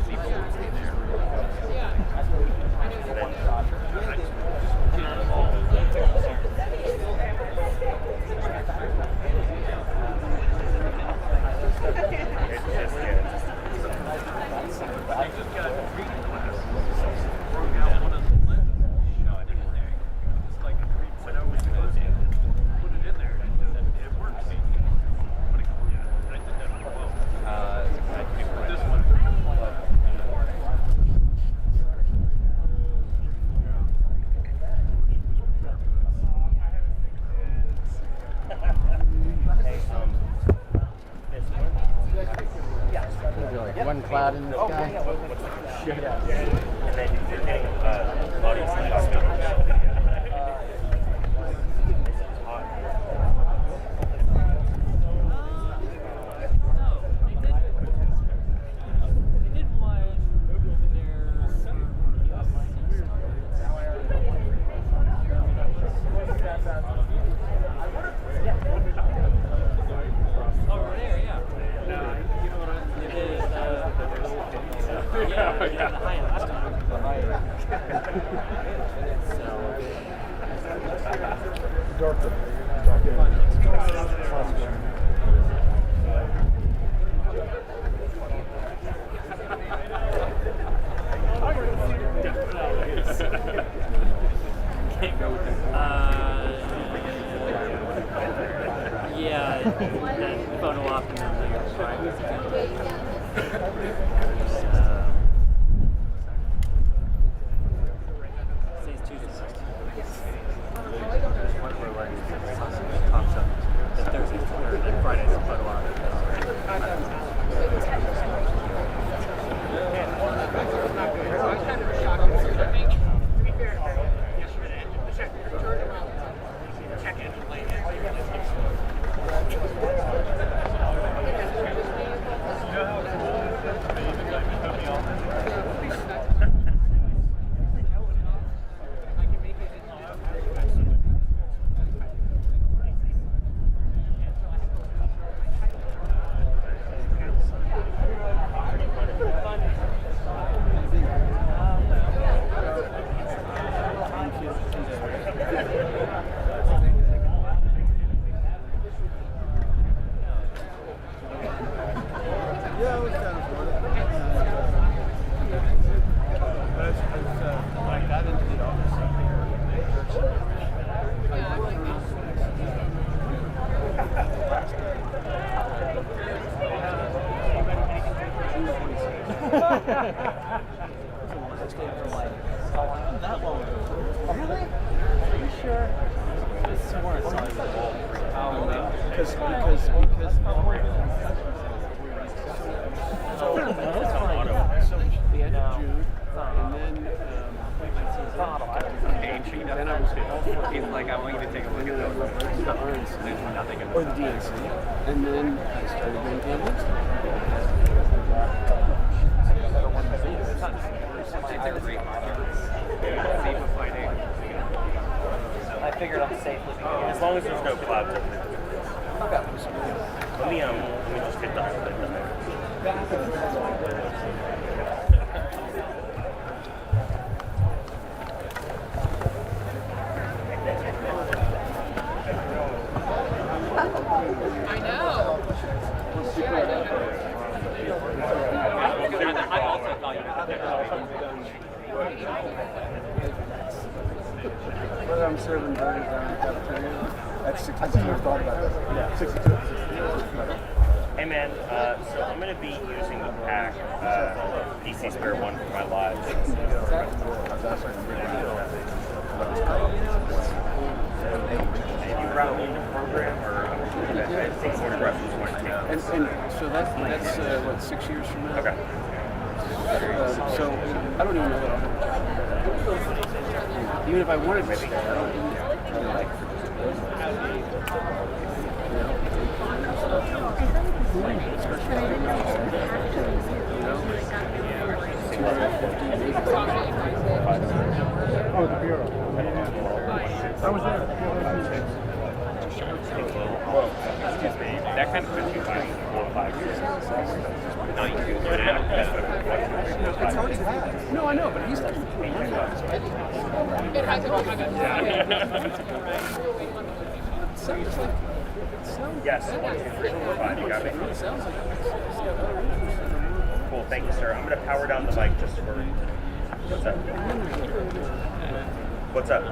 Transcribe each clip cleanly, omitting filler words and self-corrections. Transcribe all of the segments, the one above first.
people in there. One cloud in the sky. And then you're getting audience like I'm serving burgers down in the cafeteria. That's 62. I thought about that. Yeah, 62. Hey man, so I'm going to be using the pack PC Spare 1 for my live. And you route me the program, or I take photographs of this one. And so that's what, 6 years from now? Okay. So I don't even know what I'll have. Even if I wanted to stay, I don't really like it. Oh, the bureau. I was there. That kind of puts you 4 or 5 years. Now you can do it. Yes, 1, 2, 3, 4, 5. You got me. Cool. Thank you, sir. I'm gonna power down the mic just for. What's up? What's up?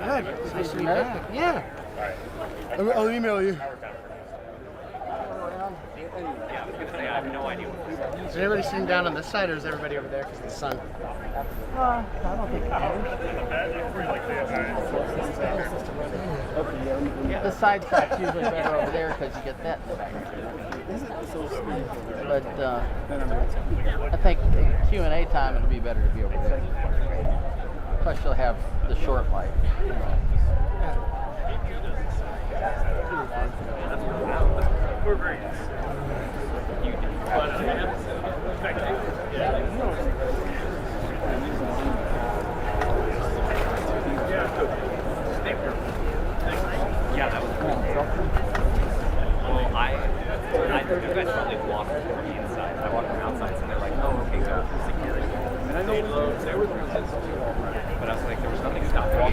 Good. Nice to meet you. Yeah. All right. I'll email you. Power down. Yeah, I was going to say, I have no idea what this is. Is everybody sitting down on this side, or is everybody over there because of the sun? I don't think The side track's usually better over there because you get that in the back. But I think Q&A time it'll be better to be over there. Plus you'll have the short mic. We're very nice. Yeah, that was cool. Well, I think you guys probably walked from the inside. I walked from outside, so they're like, oh, okay, go for security. And I know there was but I was like, there was nothing stopping me.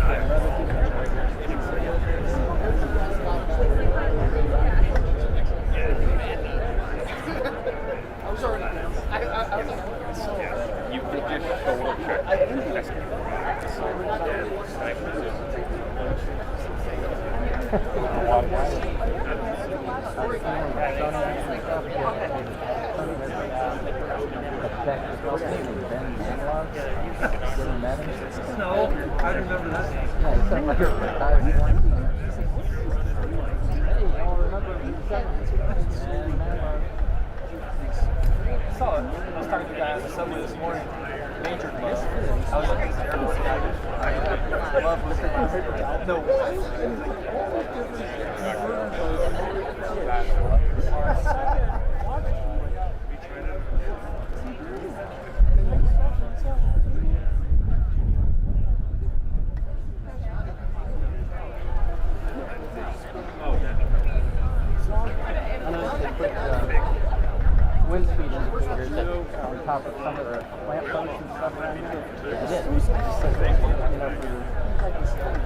I was already. You could just shoulder check. No, I remember that. I saw it. I was talking to the guy on the subway this morning. Major club. I was looking at the airport. I love listening to paper towel. No. Wind speed indicators on top of some of the plant posts and stuff around here. It is.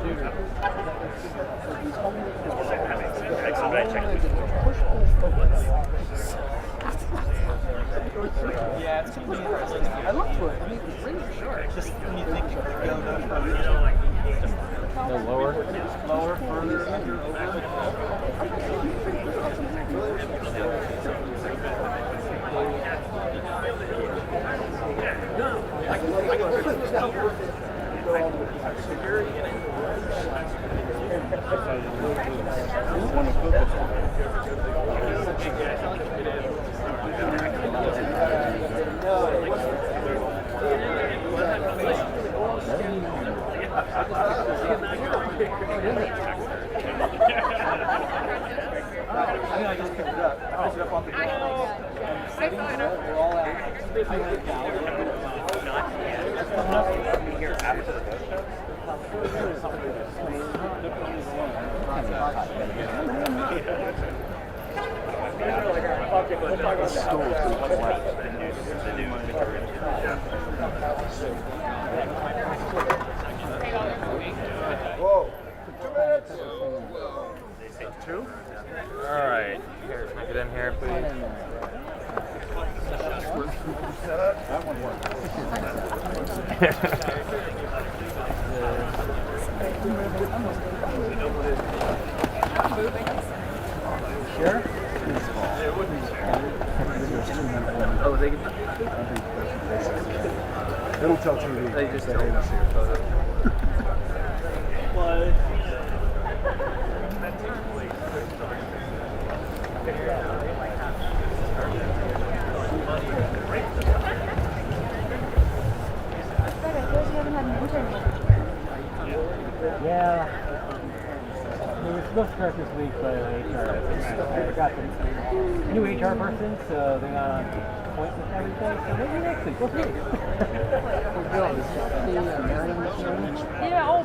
You know, for your computer. Yeah, it's going to be interesting. I look for it. I mean, it's really short. Just when you think you could go no Lower. lower, further, under, over. I think I just picked it up. I picked it up off the ground. We're all out. Here after the boat show? Whoa. They say 2? All right. Here, can I get in here, please? That one worked. Sure? Oh, they can. It'll tell TV. They just don't want to see your photo. Yeah. They were supposed to start this week, but HR. I forgot the new HR person, so they're not on point with everything. So maybe next week. We'll see. Yeah, oh,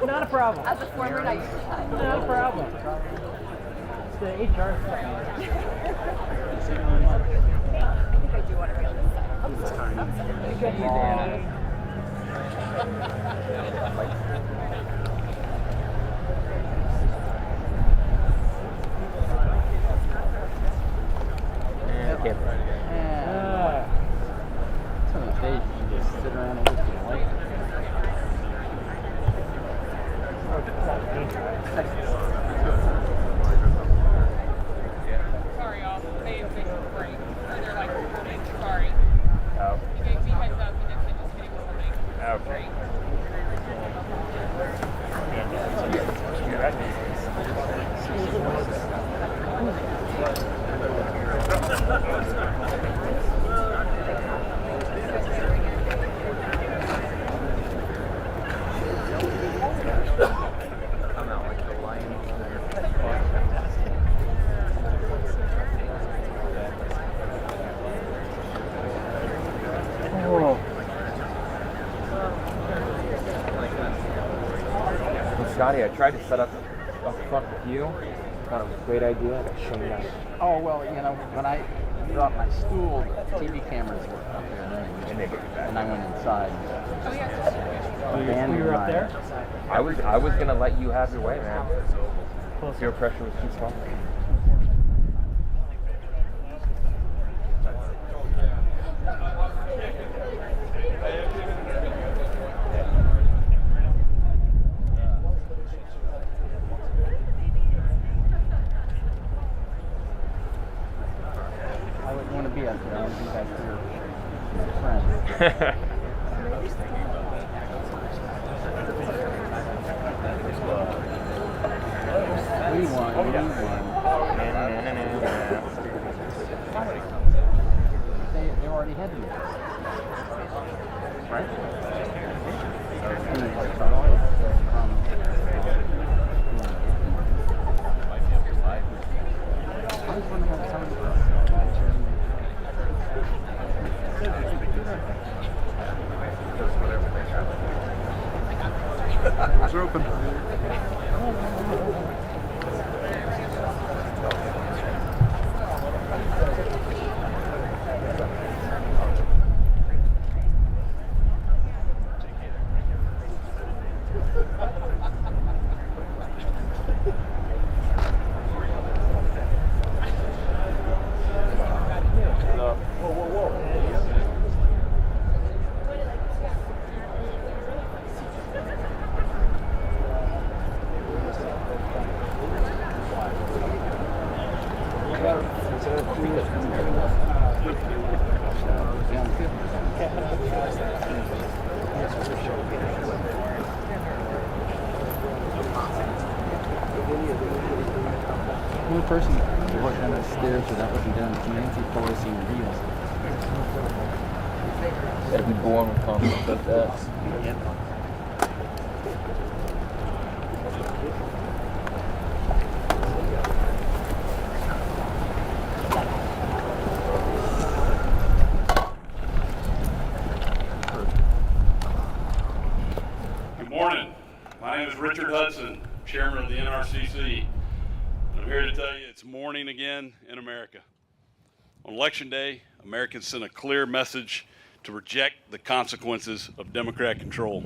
not a problem. As a former night. Not a problem. It's the HR stuff. think I do want to be on this side. I'm sorry. I'm sorry. Some of the days you can just sit around and look at the light. Sorry, y'all. They break. They're like, sorry. Oh. You gave me heads up and then said just kidding warning. Okay. I'm out like the lions there. Oh. Well, Scotty, I tried to set up front with you. Thought it was a great idea. I got shown down. Oh, well, you know, when I dropped my stool, the TV cameras were up there, and I went inside. Oh, yeah. You were up there? I was gonna let you have your way, man. Peer pressure was too strong. I wouldn't want to be up there. I want to be back here with my friends. We won. They already had me. Right? I was wondering how some Doors are open. The only person who walked down the stairs without looking down is Nancy Pelosi and heels. Every born with confidence like that. Yep. Good morning. My name is Richard Hudson, Chairman of the NRCC. I'm here to tell you it's morning again in America. On Election Day, Americans sent a clear message to reject the consequences of Democrat control.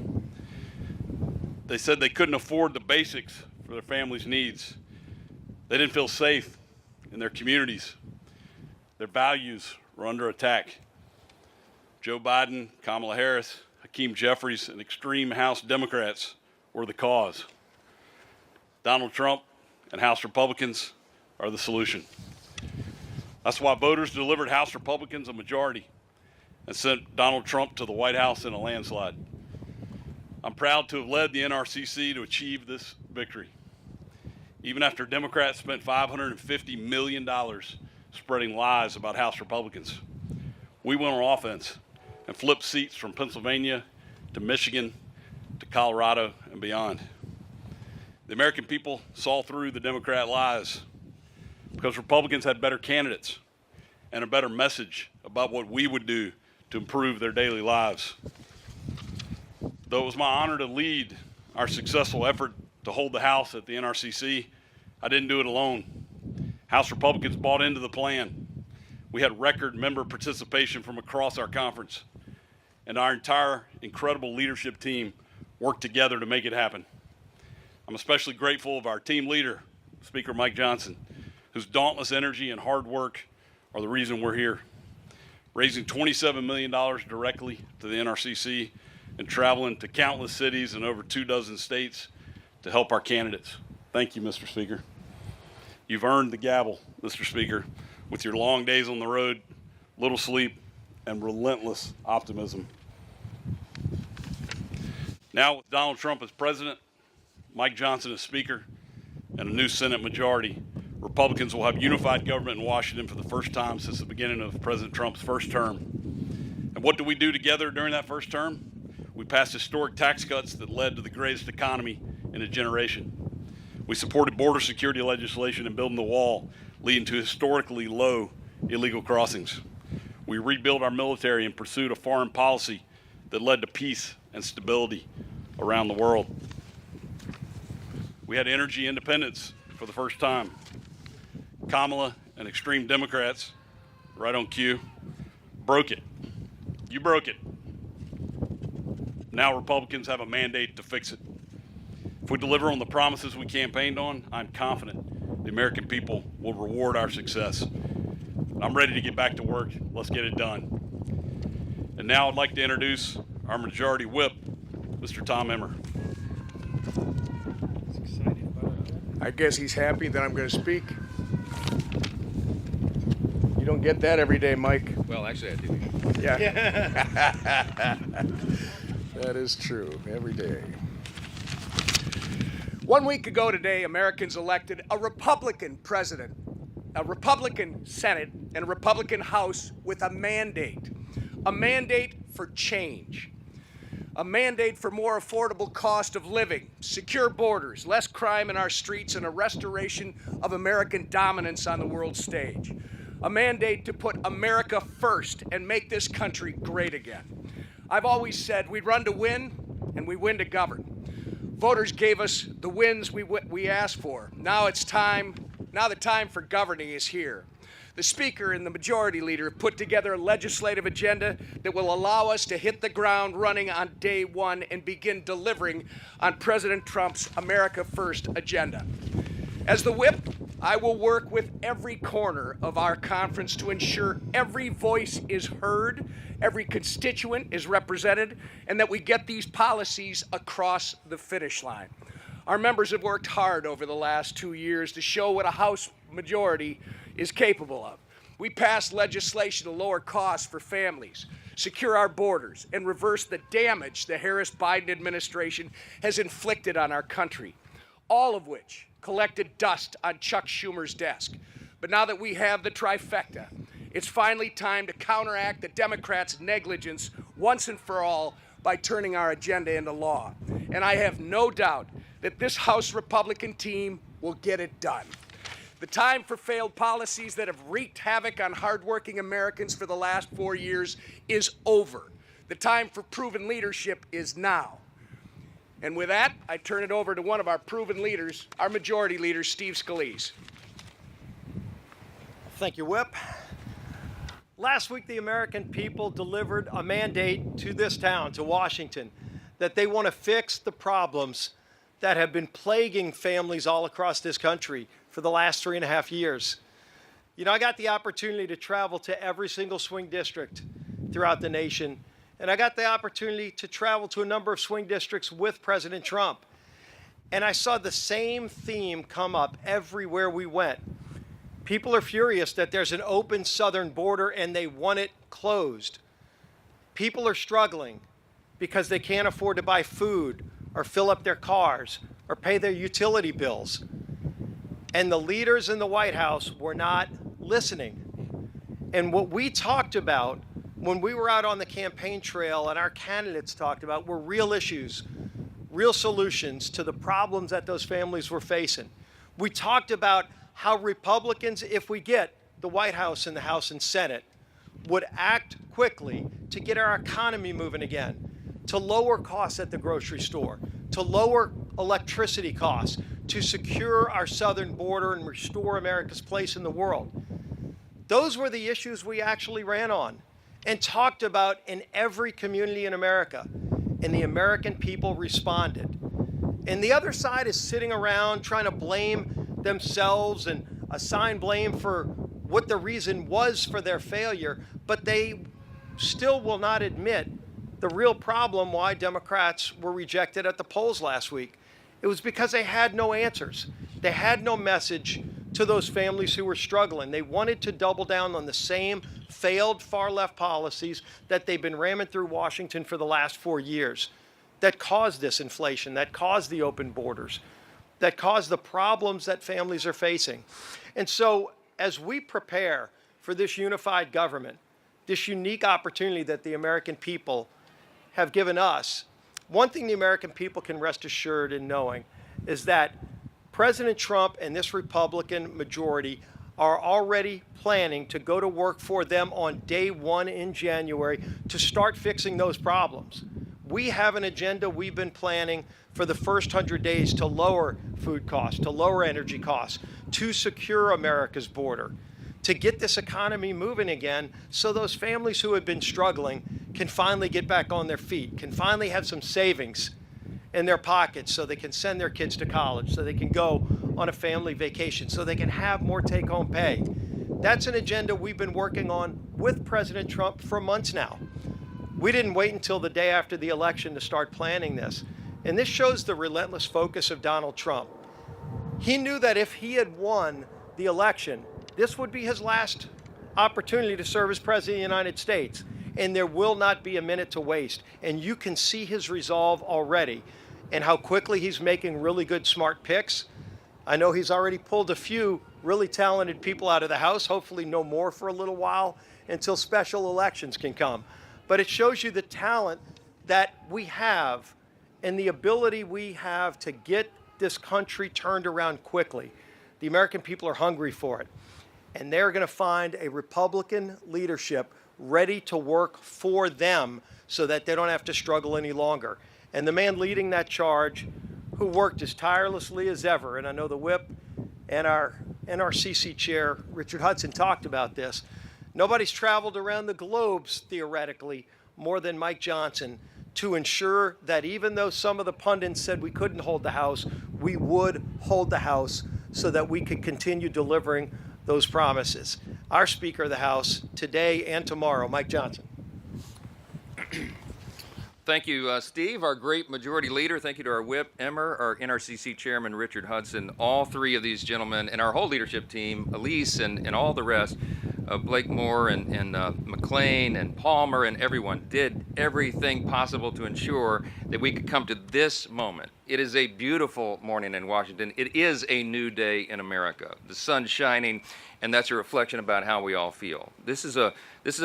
They said they couldn't afford the basics for their families' needs. They didn't feel safe in their communities. Their values were under attack. Joe Biden, Kamala Harris, Hakeem Jeffries, and extreme House Democrats were the cause. Donald Trump and House Republicans are the solution. That's why voters delivered House Republicans a majority and sent Donald Trump to the White House in a landslide. I'm proud to have led the NRCC to achieve this victory. Even after Democrats spent $550 million spreading lies about House Republicans, we went on offense and flipped seats from Pennsylvania to Michigan to Colorado and beyond. The American people saw through the Democrat lies because Republicans had better candidates and a better message about what we would do to improve their daily lives. Though it was my honor to lead our successful effort to hold the House at the NRCC, I didn't do it alone. House Republicans bought into the plan. We had record member participation from across our conference, and our entire incredible leadership team worked together to make it happen. I'm especially grateful of our team leader, Speaker Mike Johnson, whose dauntless energy and hard work are the reason we're here, raising $27 million directly to the NRCC and traveling to countless cities in over 24 states to help our candidates. Thank you, Mr. Speaker. You've earned the gavel, Mr. Speaker, with your long days on the road, little sleep, and relentless optimism. Now, with Donald Trump as president, Mike Johnson as speaker, and a new Senate majority, Republicans will have unified government in Washington for the first time since the beginning of President Trump's first term. And what did we do together during that first term? We passed historic tax cuts that led to the greatest economy in a generation. We supported border security legislation and building the wall, leading to historically low illegal crossings. We rebuilt our military in pursuit of foreign policy that led to peace and stability around the world. We had energy independence for the first time. Kamala and extreme Democrats, right on cue, broke it. You broke it. Now Republicans have a mandate to fix it. If we deliver on the promises we campaigned on, I'm confident the American people will reward our success. I'm ready to get back to work. Let's get it done. And now I'd like to introduce our Majority Whip, Mr. Tom Emmer. I guess he's happy that I'm going to speak. You don't get that every day, Mike. Well, actually, I do. Yeah. That is true, every day. 1 week ago today, Americans elected a Republican president, a Republican Senate, and a Republican House with a mandate for change. A mandate for more affordable cost of living, secure borders, less crime in our streets, and a restoration of American dominance on the world stage. A mandate to put America first and make this country great again. I've always said we'd run to win, and we win to govern. Voters gave us the wins we asked for. Now the time for governing is here. The Speaker and the Majority Leader have put together a legislative agenda that will allow us to hit the ground running on day one and begin delivering on President Trump's America First agenda. As the whip, I will work with every corner of our conference to ensure every voice is heard, every constituent is represented, and that we get these policies across the finish line. Our members have worked hard over the last 2 years to show what a House majority is capable of. We passed legislation to lower costs for families, secure our borders, and reverse the damage the Harris-Biden administration has inflicted on our country, all of which collected dust on Chuck Schumer's desk. But now that we have the trifecta, it's finally time to counteract the Democrats' negligence once and for all by turning our agenda into law. And I have no doubt that this House Republican team will get it done. The time for failed policies that have wreaked havoc on hardworking Americans for the last 4 years is over. The time for proven leadership is now. And with that, I turn it over to one of our proven leaders, our Majority Leader, Steve Scalise. Thank you, Whip. Last week, the American people delivered a mandate to this town, to Washington, that they want to fix the problems that have been plaguing families all across this country for the last 3.5 years. You know, I got the opportunity to travel to every single swing district throughout the nation, and I got the opportunity to travel to a number of swing districts with President Trump. And I saw the same theme come up everywhere we went. People are furious that there's an open southern border and they want it closed. People are struggling because they can't afford to buy food or fill up their cars or pay their utility bills. And the leaders in the White House were not listening. And what we talked about when we were out on the campaign trail and our candidates talked about were real issues, real solutions to the problems that those families were facing. We talked about how Republicans, if we get the White House and the House and Senate, would act quickly to get our economy moving again, to lower costs at the grocery store, to lower electricity costs, to secure our southern border and restore America's place in the world. Those were the issues we actually ran on and talked about in every community in America. And the American people responded. And the other side is sitting around trying to blame themselves and assign blame for what the reason was for their failure, but they still will not admit the real problem why Democrats were rejected at the polls last week. It was because they had no answers. They had no message to those families who were struggling. They wanted to double down on the same failed far-left policies that they've been ramming through Washington for the last 4 years that caused this inflation, that caused the open borders, that caused the problems that families are facing. And so as we prepare for this unified government, this unique opportunity that the American people have given us, one thing the American people can rest assured in knowing is that President Trump and this Republican majority are already planning to go to work for them on day one in January to start fixing those problems. We have an agenda we've been planning for the first 100 days to lower food costs, to lower energy costs, to secure America's border, to get this economy moving again so those families who have been struggling can finally get back on their feet, can finally have some savings in their pockets so they can send their kids to college, so they can go on a family vacation, so they can have more take-home pay. That's an agenda we've been working on with President Trump for months now. We didn't wait until the day after the election to start planning this. And this shows the relentless focus of Donald Trump. He knew that if he had won the election, this would be his last opportunity to serve as President of the United States. And there will not be a minute to waste. And you can see his resolve already and how quickly he's making really good, smart picks. I know he's already pulled a few really talented people out of the House, hopefully no more for a little while until special elections can come. But it shows you the talent that we have and the ability we have to get this country turned around quickly. The American people are hungry for it. And they're going to find a Republican leadership ready to work for them so that they don't have to struggle any longer. And the man leading that charge, who worked as tirelessly as ever, and I know the whip and our NRCC chair, Richard Hudson, talked about this. Nobody's traveled around the globe, theoretically, more than Mike Johnson to ensure that even though some of the pundits said we couldn't hold the House, we would hold the House so that we could continue delivering those promises. Our Speaker of the House today and tomorrow, Mike Johnson. Thank you, Steve, our great majority leader. Thank you to our whip, Emmer, our NRCC chairman, Richard Hudson, all three of these gentlemen, and our whole leadership team, Elise and all the rest, Blake Moore and McLean and Palmer and everyone did everything possible to ensure that we could come to this moment. It is a beautiful morning in Washington. It is a new day in America. The sun's shining, and that's a reflection about how we all feel. This is a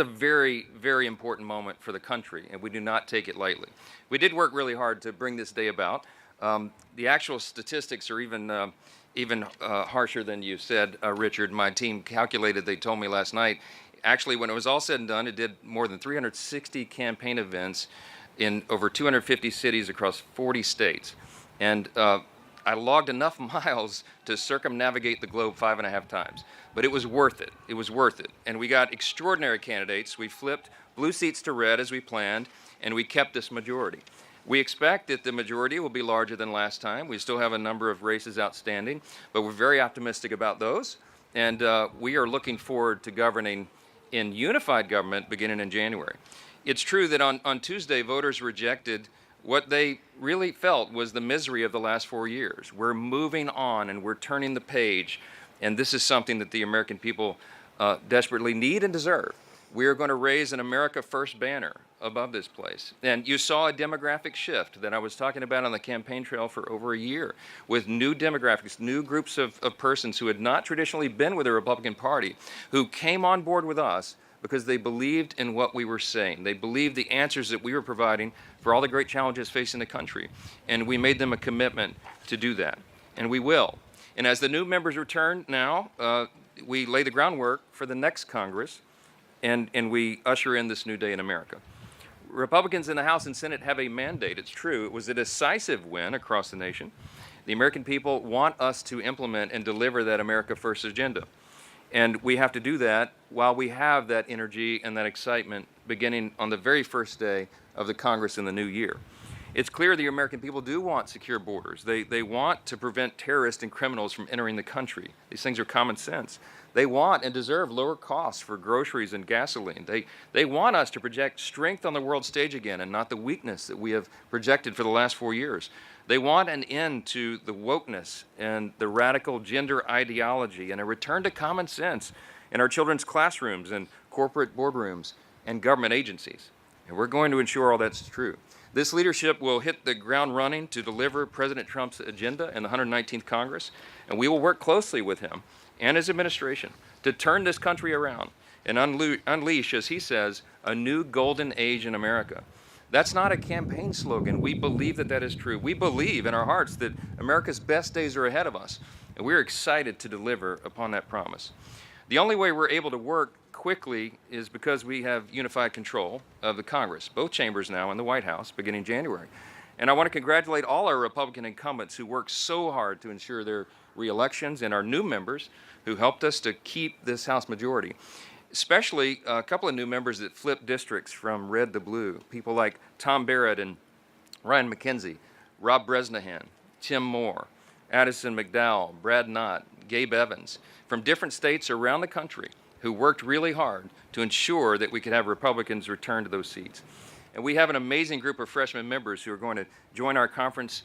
very, very important moment for the country, and we do not take it lightly. We did work really hard to bring this day about. The actual statistics are even harsher than you said, Richard. My team calculated, they told me last night, actually when it was all said and done, it did more than 360 campaign events in over 250 cities across 40 states. And I logged enough miles to circumnavigate the globe 5.5 times. But it was worth it. It was worth it. And we got extraordinary candidates. We flipped blue seats to red as we planned, and we kept this majority. We expect that the majority will be larger than last time. We still have a number of races outstanding, but we're very optimistic about those. And we are looking forward to governing in unified government beginning in January. It's true that on Tuesday, voters rejected what they really felt was the misery of the last 4 years. We're moving on and we're turning the page, and this is something that the American people desperately need and deserve. We are going to raise an America First banner above this place. And you saw a demographic shift that I was talking about on the campaign trail for over a year, with new demographics, new groups of persons who had not traditionally been with the Republican Party, who came on board with us because they believed in what we were saying. They believed the answers that we were providing for all the great challenges facing the country. And we made them a commitment to do that. And we will. And as the new members return now, we lay the groundwork for the next Congress, and we usher in this new day in America. Republicans in the House and Senate have a mandate. It's true. It was a decisive win across the nation. The American people want us to implement and deliver that America First agenda. And we have to do that while we have that energy and that excitement beginning on the very first day of the Congress in the new year. It's clear the American people do want secure borders. They want to prevent terrorists and criminals from entering the country. These things are common sense. They want and deserve lower costs for groceries and gasoline. They want us to project strength on the world stage again and not the weakness that we have projected for the last 4 years. They want an end to the wokeness and the radical gender ideology and a return to common sense in our children's classrooms and corporate boardrooms and government agencies. And we're going to ensure all that's true. This leadership will hit the ground running to deliver President Trump's agenda in the 119th Congress, and we will work closely with him and his administration to turn this country around and unleash, as he says, a new golden age in America. That's not a campaign slogan. We believe that that is true. We believe in our hearts that America's best days are ahead of us, and we're excited to deliver upon that promise. The only way we're able to work quickly is because we have unified control of the Congress, both chambers now, and the White House beginning January. And I want to congratulate all our Republican incumbents who worked so hard to ensure their re-elections and our new members who helped us to keep this House majority, especially a couple of new members that flipped districts from red to blue, people like Tom Barrett and Ryan McKenzie, Rob Bresnahan, Tim Moore, Addison McDowell, Brad Knott, Gabe Evans, from different states around the country who worked really hard to ensure that we could have Republicans return to those seats. And we have an amazing group of freshman members who are going to join our conference,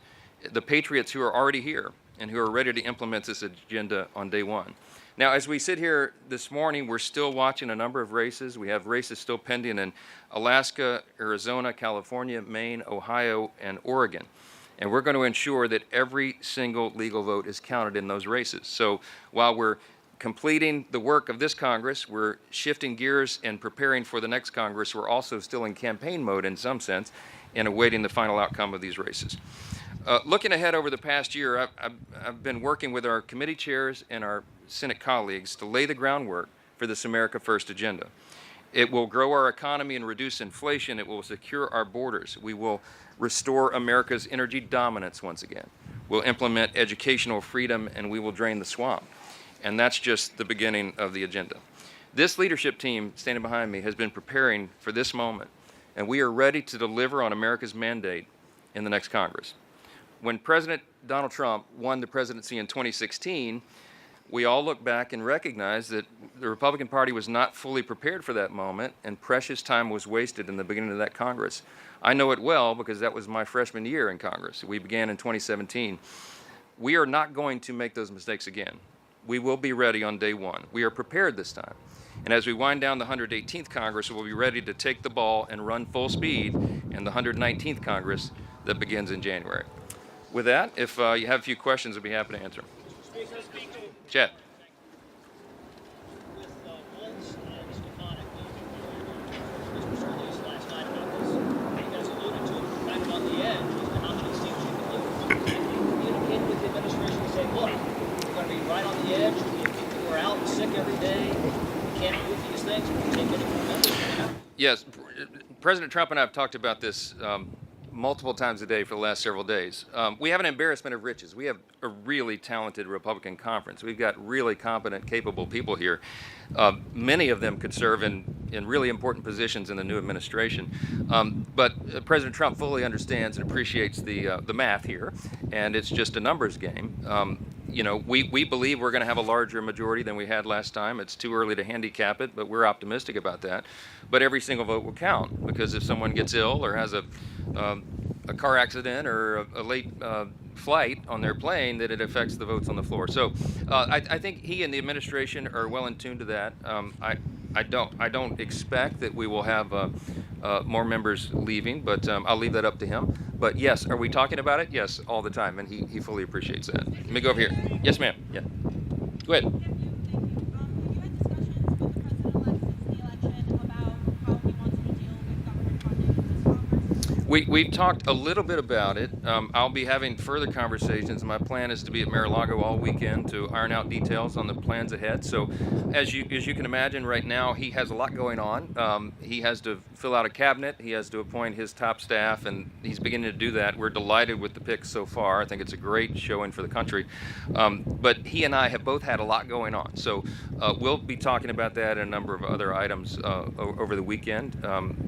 the patriots who are already here and who are ready to implement this agenda on day one. Now, as we sit here this morning, we're still watching a number of races. We have races still pending in Alaska, Arizona, California, Maine, Ohio, and Oregon. And we're going to ensure that every single legal vote is counted in those races. So while we're completing the work of this Congress, we're shifting gears and preparing for the next Congress. We're also still in campaign mode in some sense and awaiting the final outcome of these races. Looking ahead over the past year, I've been working with our committee chairs and our Senate colleagues to lay the groundwork for this America First agenda. It will grow our economy and reduce inflation. It will secure our borders. We will restore America's energy dominance once again. We'll implement educational freedom, and we will drain the swamp. And that's just the beginning of the agenda. This leadership team standing behind me has been preparing for this moment, and we are ready to deliver on America's mandate in the next Congress. When President Donald Trump won the presidency in 2016, we all look back and recognize that the Republican Party was not fully prepared for that moment, and precious time was wasted in the beginning of that Congress. I know it well because that was my freshman year in Congress. We began in 2017. We are not going to make those mistakes again. We will be ready on day one. We are prepared this time. And as we wind down the 118th Congress, we'll be ready to take the ball and run full speed in the 119th Congress that begins in January. With that, if you have a few questions, I'll be happy to answer them. Chad. Yes, President Trump and I have talked about this multiple times a day for the last several days. We have an embarrassment of riches. We have a really talented Republican conference. We've got really competent, capable people here. Many of them could serve in really important positions in the new administration. But President Trump fully understands and appreciates the math here, and it's just a numbers game. You know, we believe we're going to have a larger majority than we had last time. It's too early to handicap it, but we're optimistic about that. But every single vote will count, because if someone gets ill or has a car accident or a late flight on their plane, that it affects the votes on the floor. So I think he and the administration are well in tune to that. I don't expect that we will have more members leaving, but I'll leave that up to him. But yes, are we talking about it? Yes, all the time, and he fully appreciates that. Let me go over here. Yes, ma'am. Yeah. Go ahead. We've talked a little bit about it. I'll be having further conversations. My plan is to be at Mar-a-Lago all weekend to iron out details on the plans ahead. So, as you can imagine, right now he has a lot going on. He has to fill out a cabinet. He has to appoint his top staff, and he's beginning to do that. We're delighted with the picks so far. I think it's a great showing for the country. But he and I have both had a lot going on. So we'll be talking about that and a number of other items over the weekend.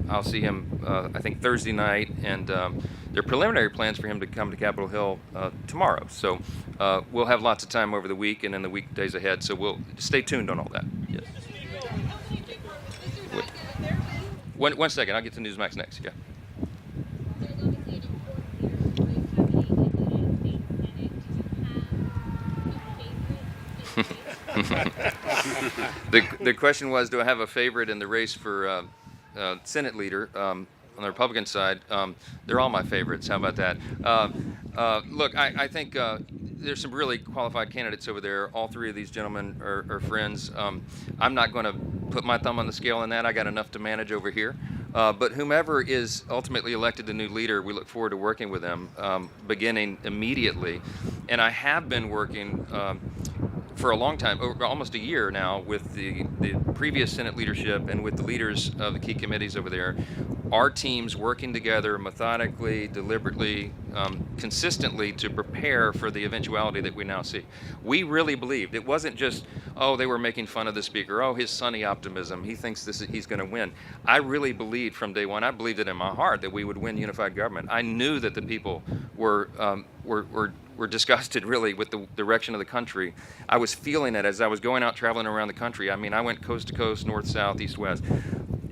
I'll see him, I think, Thursday night, and there are preliminary plans for him to come to Capitol Hill tomorrow. So we'll have lots of time over the week and in the weekdays ahead. So we'll stay tuned on all that. Yes. One second, I'll get to Newsmax next. Yeah. The question was, do I have a favorite in the race for Senate leader on the Republican side? They're all my favorites. How about that? Look, I think there's some really qualified candidates over there. All three of these gentlemen are friends. I'm not going to put my thumb on the scale on that. I got enough to manage over here. But whomever is ultimately elected the new leader, we look forward to working with them, beginning immediately. And I have been working for a long time, over almost a year now, with the previous Senate leadership and with the leaders of the key committees over there. Our teams working together methodically, deliberately, consistently to prepare for the eventuality that we now see. We really believed. It wasn't just, oh, they were making fun of the speaker, oh, his sunny optimism, he thinks he's going to win. I really believed from day one, I believed it in my heart that we would win unified government. I knew that the people were disgusted really with the direction of the country. I was feeling it as I was going out traveling around the country. I mean, I went coast to coast, north, south, east, west.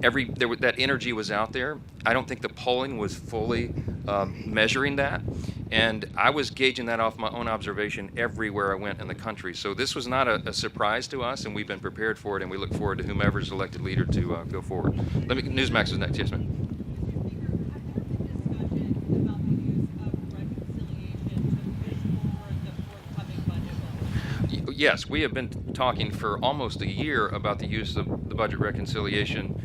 That energy was out there. I don't think the polling was fully measuring that. And I was gauging that off my own observation everywhere I went in the country. So this was not a surprise to us, and we've been prepared for it, and we look forward to whomever's elected leader to go forward. Newsmax is next. Yes, ma'am. Yes, we have been talking for almost a year about the use of the budget reconciliation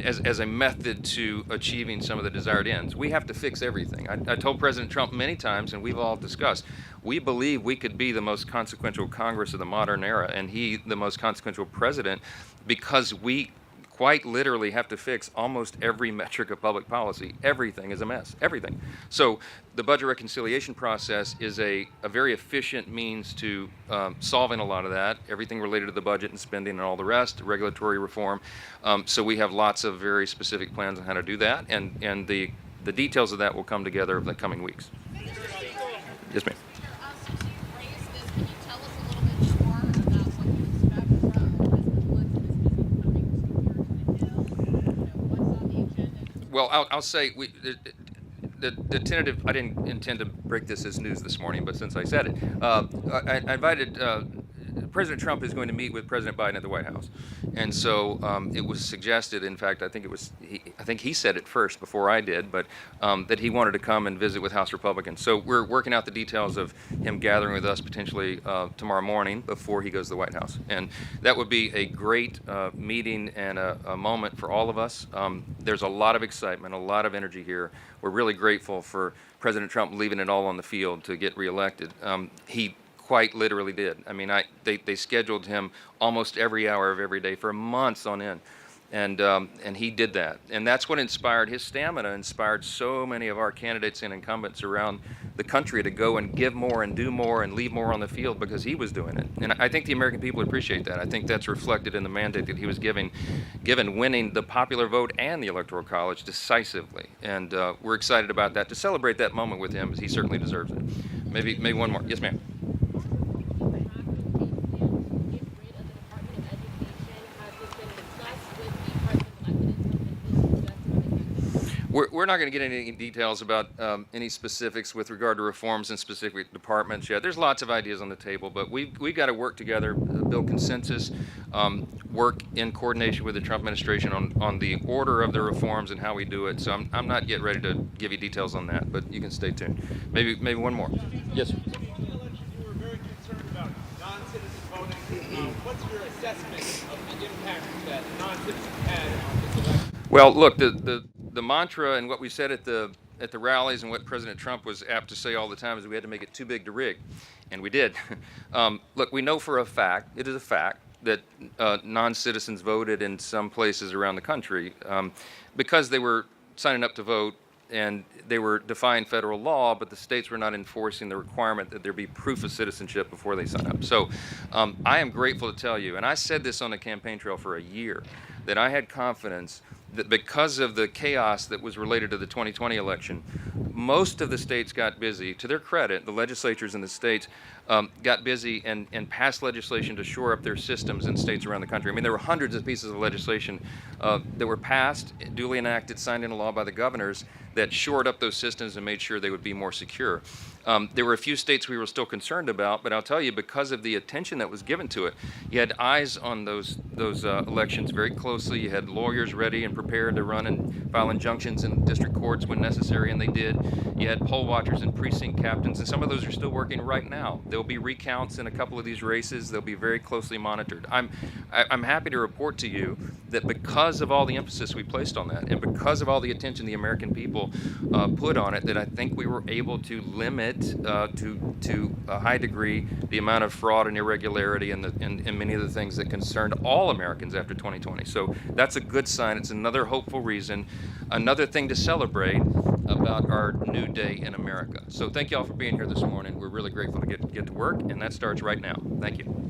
as a method to achieving some of the desired ends. We have to fix everything. I told President Trump many times, and we've all discussed, we believe we could be the most consequential Congress of the modern era, and he the most consequential president, because we quite literally have to fix almost every metric of public policy. Everything is a mess, everything. So the budget reconciliation process is a very efficient means to solving a lot of that, everything related to the budget and spending and all the rest, regulatory reform. So we have lots of very specific plans on how to do that, and the details of that will come together over the coming weeks. Yes, ma'am. Well, I'll say the tentative. I didn't intend to break this as news this morning, but since I said it, I invited. President Trump is going to meet with President Biden at the White House, and so it was suggested. In fact, I think he said it first before I did, but that he wanted to come and visit with House Republicans. So we're working out the details of him gathering with us potentially tomorrow morning before he goes to the White House, and that would be a great meeting and a moment for all of us. There's a lot of excitement, a lot of energy here. We're really grateful for President Trump leaving it all on the field to get reelected. He quite literally did. I mean, they scheduled him almost every hour of every day for months on end, and he did that. And that's what inspired his stamina, inspired so many of our candidates and incumbents around the country to go and give more and do more and leave more on the field because he was doing it. And I think the American people appreciate that. I think that's reflected in the mandate that he was given winning the popular vote and the Electoral College decisively. And we're excited about that, to celebrate that moment with him, as he certainly deserves it. Maybe one more. Yes, ma'am. We're not going to get into any details about any specifics with regard to reforms in specific departments yet. There's lots of ideas on the table, but we've got to work together, build consensus, work in coordination with the Trump administration on the order of the reforms and how we do it. So I'm not yet ready to give you details on that, but you can stay tuned. Maybe one more. Yes, sir. What's your assessment of the impact that non-citizens had on this election? Well, look, the the mantra and what we said at the rallies and what President Trump was apt to say all the time is we had to make it too big to rig, and we did. Look, we know for a fact, it is a fact, that non-citizens voted in some places around the country because they were signing up to vote and they were defying federal law, but the states were not enforcing the requirement that there be proof of citizenship before they sign up. So I am grateful to tell you, and I said this on the campaign trail for a year, that I had confidence that because of the chaos that was related to the 2020 election, most of the states got busy. To their credit, the legislatures in the states got busy and passed legislation to shore up their systems in states around the country. I mean, there were hundreds of pieces of legislation that were passed, duly enacted, signed into law by the governors that shored up those systems and made sure they would be more secure. There were a few states we were still concerned about, but I'll tell you, because of the attention that was given to it, you had eyes on those elections very closely. You had lawyers ready and prepared to run and file injunctions in district courts when necessary, and they did. You had poll watchers and precinct captains, and some of those are still working right now. There'll be recounts in a couple of these races. They'll be very closely monitored. I'm happy to report to you that because of all the emphasis we placed on that, and because of all the attention the American people put on it, that I think we were able to limit to a high degree the amount of fraud and irregularity and many of the things that concerned all Americans after 2020. So that's a good sign. It's another hopeful reason, another thing to celebrate about our new day in America. So thank you all for being here this morning. We're really grateful to get to work, and that starts right now. Thank you.